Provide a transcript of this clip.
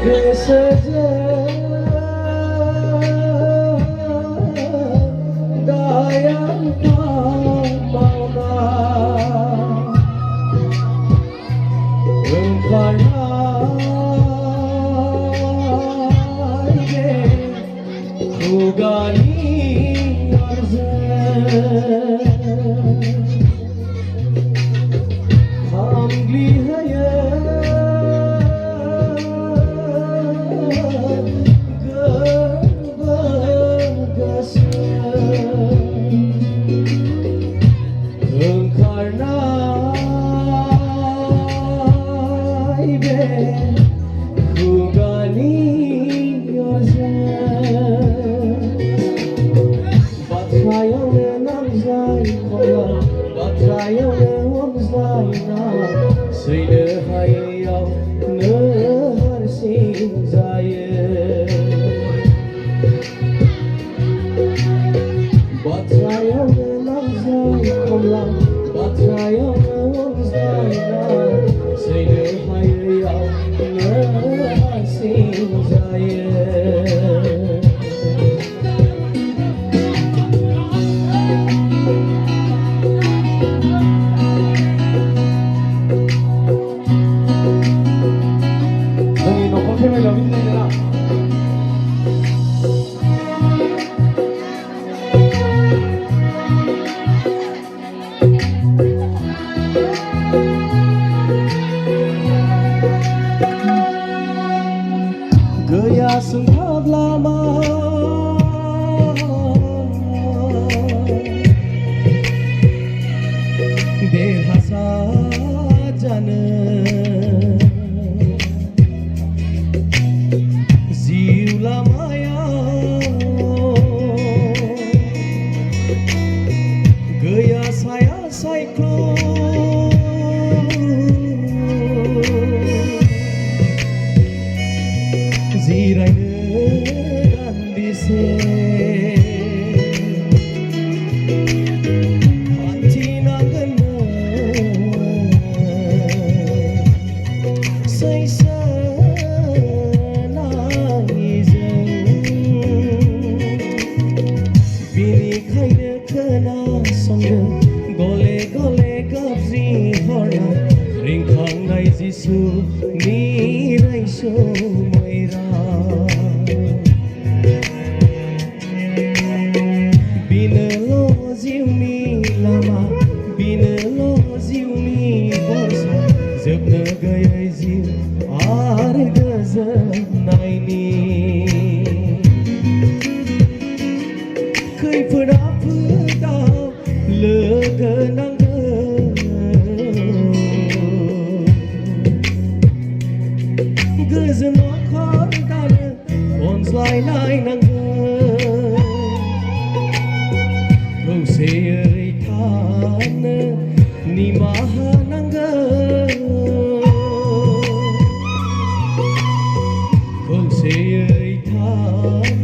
गोसोजों दायां मावना ओंखारनाय बे खुगानि अरजों खामग्लिहोयो गोरबो गोसो ओंखारनाय बे खुगानि अरजों बाथ्रायावनो नांज्लायखला बाथ्रायावनो अनज्लायना सैनो हायैयावनो हारसिं जायो बाथ्रायावनो नांज्लायखला बाथ्रायावनो अनज्लायना सैनो हायैयावनो हारसिं जायो गैया सोंथाब लामा देरहासार जानो जिउ लामायाव गैया साया सायख्लुम जिरायनो दान्दिसे हान्थिनांगोननो सैसोनायजों बिनिखायनो खोनासंनो गले गले गाबज्रि हरनाय रिंखांनाय जिसुनि रैसुमै बिनोल' जिउनि लामा बिनोल' जिउनि भरसा जोबनो गैयै जिउ आरो गोजोननायनि खैफोद आफोदाव लोगो नांगोन गोजोन न'खर दानो अनज्लायनाय नांगोन खौसेयै थानो निमाहा नांगोन खौसेयै थानो